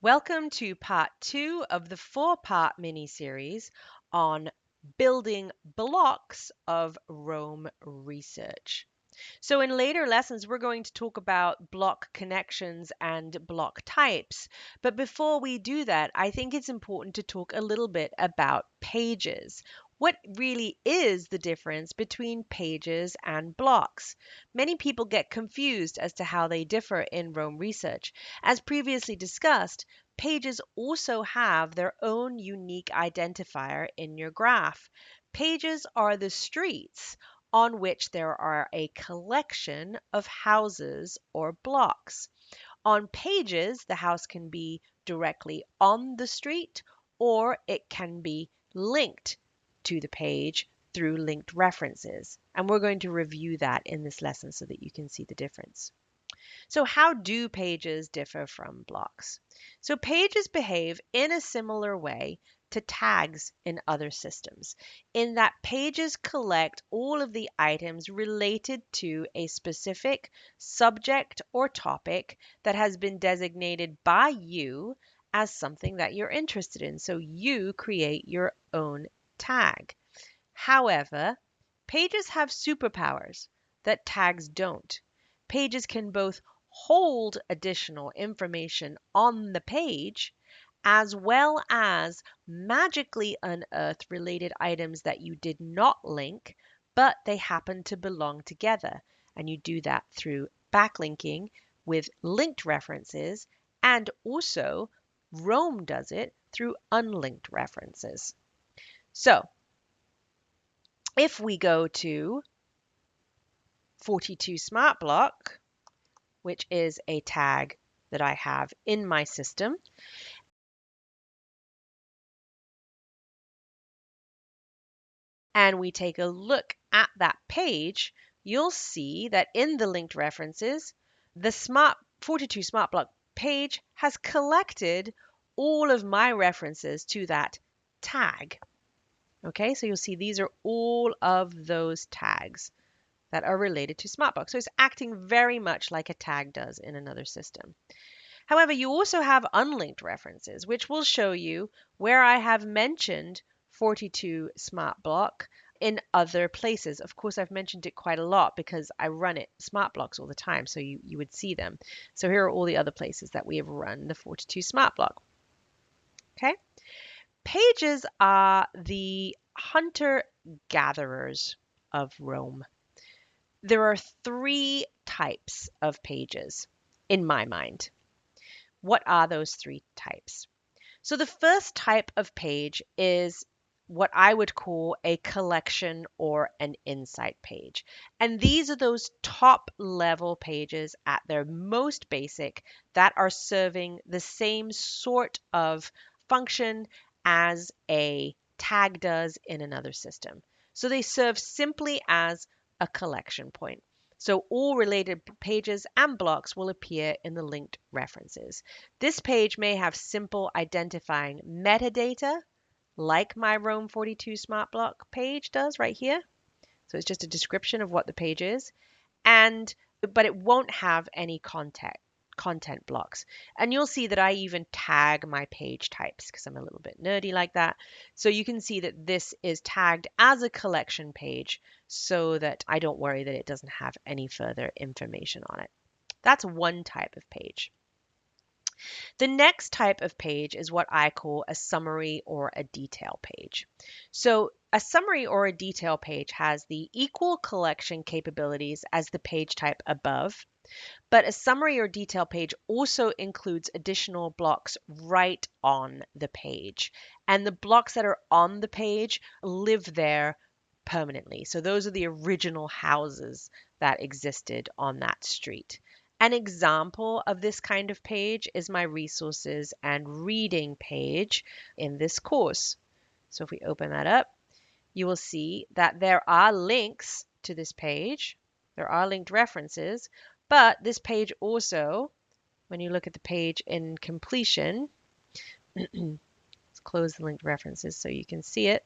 Welcome to part 2 of the 4-part mini-series on building blocks of Rome research. So in later lessons, we're going to talk about block connections and block types. But before we do that, I think it's important to talk a little bit about pages. What really is the difference between pages and blocks? Many people get confused as to how they differ in Rome research. As previously discussed, pages also have their own unique identifier in your graph. Pages are the streets on which there are a collection of houses or blocks. On pages, the house can be directly on the street or it can be linked to the page through linked references. And we're going to review that in this lesson so that you can see the difference. So how do pages differ from blocks? So pages behave in a similar way to tags in other systems, in that pages collect all of the items related to a specific subject or topic that has been designated by you as something that you're interested in. So you create your own tag. However, pages have superpowers that tags don't. Pages can both hold additional information on the page as well as magically unearth related items that you did not link, but they happen to belong together. And you do that through backlinking with linked references, and also Rome does it through unlinked references. So if we go to 42 Smart Block, which is a tag that I have in my system, and we take a look at that page, you'll see that in the linked references, the 42 Smart Block page has collected all of my references to that tag. Okay, so you'll see these are all of those tags that are related to SmartBlock. So it's acting very much like a tag does in another system. However, you also have unlinked references, which will show you where I have mentioned 42 SmartBlock in other places. Of course, I've mentioned it quite a lot because I run it SmartBlocks all the time, so you would see them. So here are all the other places that we have run the 42 SmartBlock. Okay. Pages are the hunter-gatherers of Rome. There are 3 types of pages in my mind. What are those 3 types? So the first type of page is what I would call a collection or an insight page. And these are those top level pages at their most basic that are serving the same sort of function as a tag does in another system. So they serve simply as a collection point. So all related pages and blocks will appear in the linked references. This page may have simple identifying metadata, like my Rome 42 Smart Block page does right here. So it's just a description of what the page is, but it won't have any content blocks. And you'll see that I even tag my page types because I'm a little bit nerdy like that. So you can see that this is tagged as a collection page so that I don't worry that it doesn't have any further information on it. That's one type of page. The next type of page is what I call a summary or a detail page. So a summary or a detail page has the equal collection capabilities as the page type above, but a summary or detail page also includes additional blocks right on the page. And the blocks that are on the page live there permanently. So those are the original houses that existed on that street. An example of this kind of page is my resources and reading page in this course. So if we open that up, you will see that there are links to this page. There are linked references, but this page also, when you look at the page in completion, let's close the linked references so you can see it,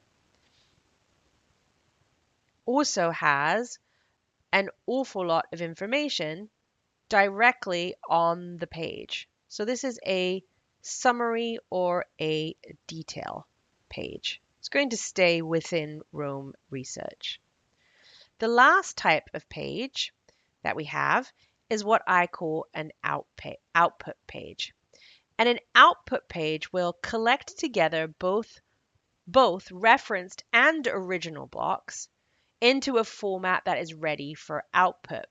also has an awful lot of information directly on the page. So this is a summary, or a detail page. It's going to stay within Rome research. The last type of page that we have is what I call an output page. And an output page will collect together both referenced and original blocks into a format that is ready for output.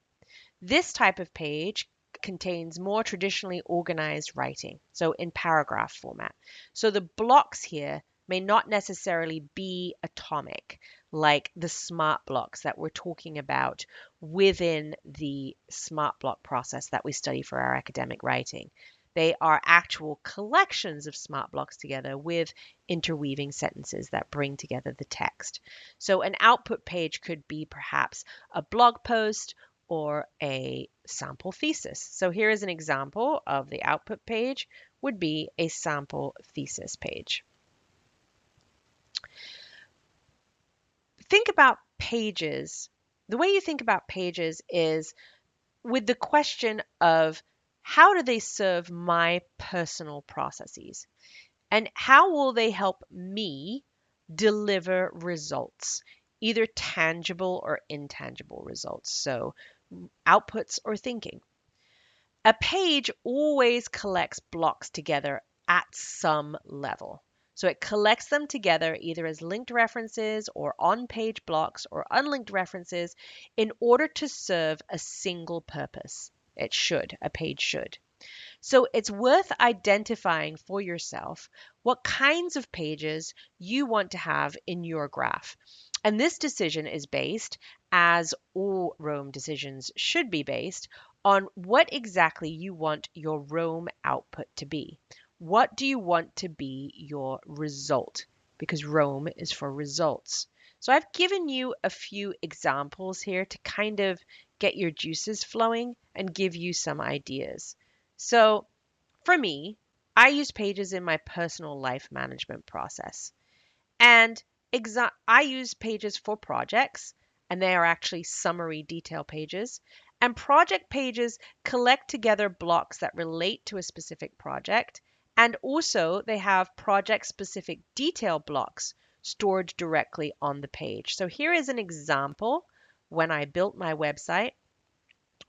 This type of page contains more traditionally organized writing, so in paragraph format. So the blocks here may not necessarily be atomic, like the smart blocks that we're talking about within the smart block process that we study for our academic writing. They are actual collections of smart blocks together with interweaving sentences that bring together the text. So an output page could be perhaps a blog post or a sample thesis. So here is an example of the output page would be a sample thesis page. Think about pages. The way you think about pages is with the question of how do they serve my personal processes? And how will they help me deliver results, either tangible or intangible results? So outputs or thinking. A page always collects blocks together at some level. So it collects them together either as linked references or on-page blocks or unlinked references in order to serve a single purpose. A page should. So it's worth identifying for yourself what kinds of pages you want to have in your graph. And this decision is based, as all Rome decisions should be based, on what exactly you want your Rome output to be. What do you want to be your result? Because Rome is for results. So I've given you a few examples here to kind of get your juices flowing and give you some ideas. So for me, I use pages in my personal life management process. And I use pages for projects, and they are actually summary detail pages. And project pages collect together blocks that relate to a specific project. And also, they have project specific detail blocks stored directly on the page. So here is an example when I built my website,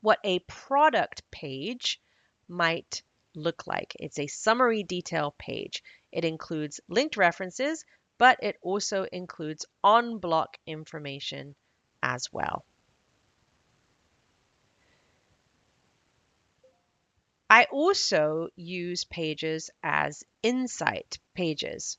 what a product page might look like. It's a summary detail page. It includes linked references, but it also includes on-block information as well. I also use pages as insight pages.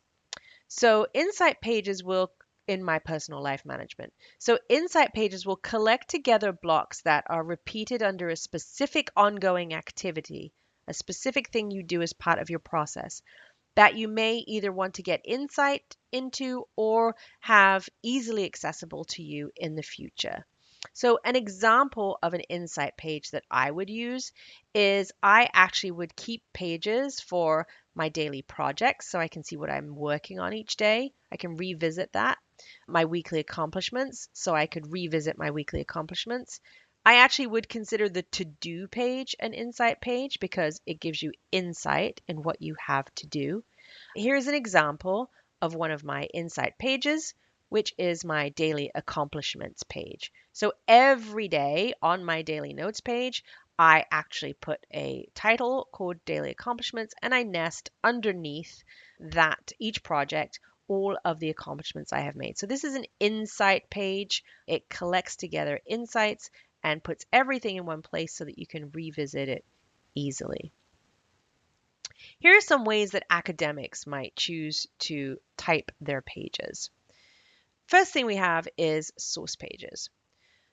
So insight pages will in my personal life management. So insight pages will collect together blocks that are repeated under a specific ongoing activity, a specific thing you do as part of your process that you may either want to get insight into or have easily accessible to you in the future. So an example of an insight page that I would use is I actually would keep pages for my daily projects so I can see what I'm working on each day. I can revisit that. My weekly accomplishments, so I could revisit my weekly accomplishments. I actually would consider the to-do page an insight page because it gives you insight in what you have to do. Here's an example of one of my insight pages, which is my daily accomplishments page. So every day on my daily notes page, I actually put a title called daily accomplishments and I nest underneath that each project all of the accomplishments I have made. So this is an insight page. It collects together insights and puts everything in one place so that you can revisit it easily. Here are some ways that academics might choose to type their pages. First thing we have is source pages.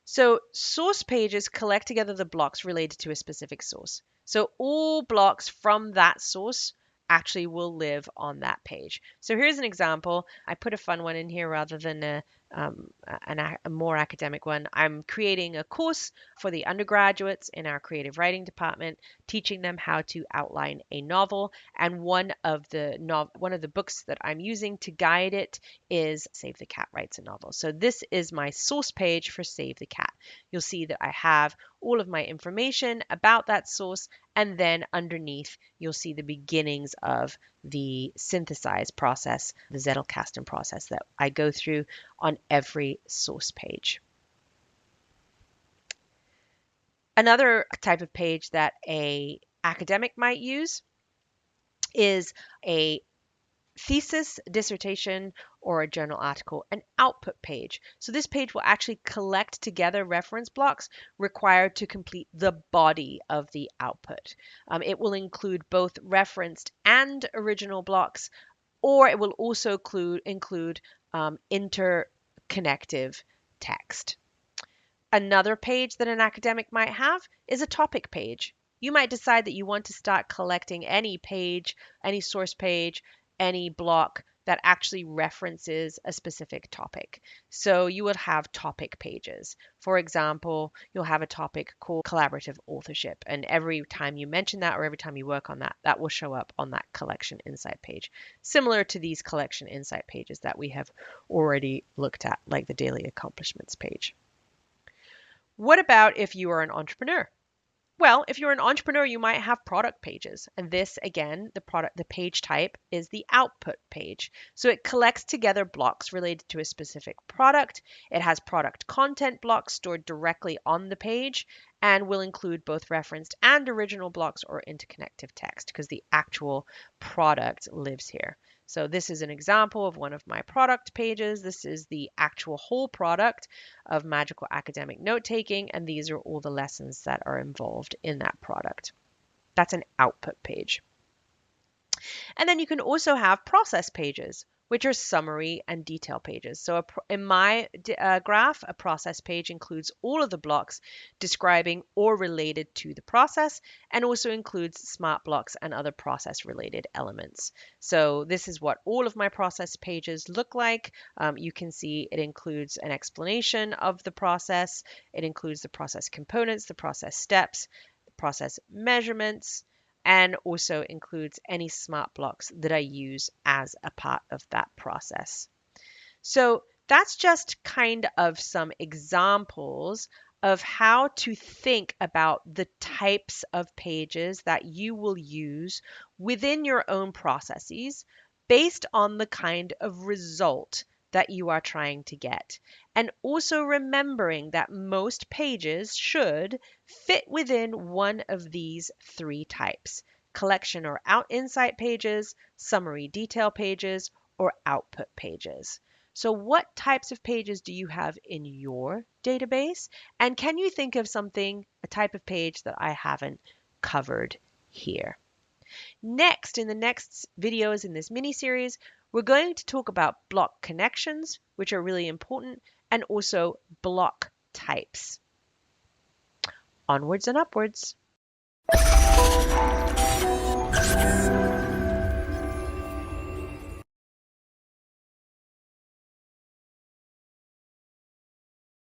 So source pages collect together the blocks related to a specific source. So all blocks from that source actually will live on that page. So here's an example. I put a fun one in here rather than a more academic one. I'm creating a course for the undergraduates in our creative writing department, teaching them how to outline a novel. And one of the books that I'm using to guide it is Save the Cat Writes a Novel. So this is my source page for Save the Cat. You'll see that I have all of my information about that source, and then underneath you'll see the beginnings of the synthesize process, the Zettelkasten process that I go through on every source page. Another type of page that a academic might use is a thesis, dissertation, or a journal article, an output page. So this page will actually collect together reference blocks required to complete the body of the output. It will include both referenced and original blocks, or it will also include interconnective text. Another page that an academic might have is a topic page. You might decide that you want to start collecting any page, any source page, any block that actually references a specific topic. So you would have topic pages. For example, you'll have a topic called collaborative authorship, and every time you mention that or every time you work on that, that will show up on that collection insight page, similar to these collection insight pages that we have already looked at, like the daily accomplishments page. What about if you are an entrepreneur? Well, if you're an entrepreneur, you might have product pages. And this, again, the page type is the output page. So it collects together blocks related to a specific product. It has product content blocks stored directly on the page and will include both referenced and original blocks or interconnective text because the actual product lives here. So this is an example of one of my product pages. This is the actual whole product of Magical Academic Note-Taking, and these are all the lessons that are involved in that product. That's an output page. And then you can also have process pages, which are summary and detail pages. So in my graph, a process page includes all of the blocks describing or related to the process, and also includes smart blocks and other process related elements. So this is what all of my process pages look like. You can see it includes an explanation of the process. It includes the process components, the process steps, the process measurements, and also includes any smart blocks that I use as a part of that process. So that's just kind of some examples of how to think about the types of pages that you will use within your own processes based on the kind of result that you are trying to get. And also remembering that most pages should fit within one of these three types: collection or insight pages, summary detail pages, or output pages. So what types of pages do you have in your database? And can you think of a type of page that I haven't covered here? Next, in the next videos in this mini-series, we're going to talk about block connections, which are really important, and also block types. Onwards and upwards.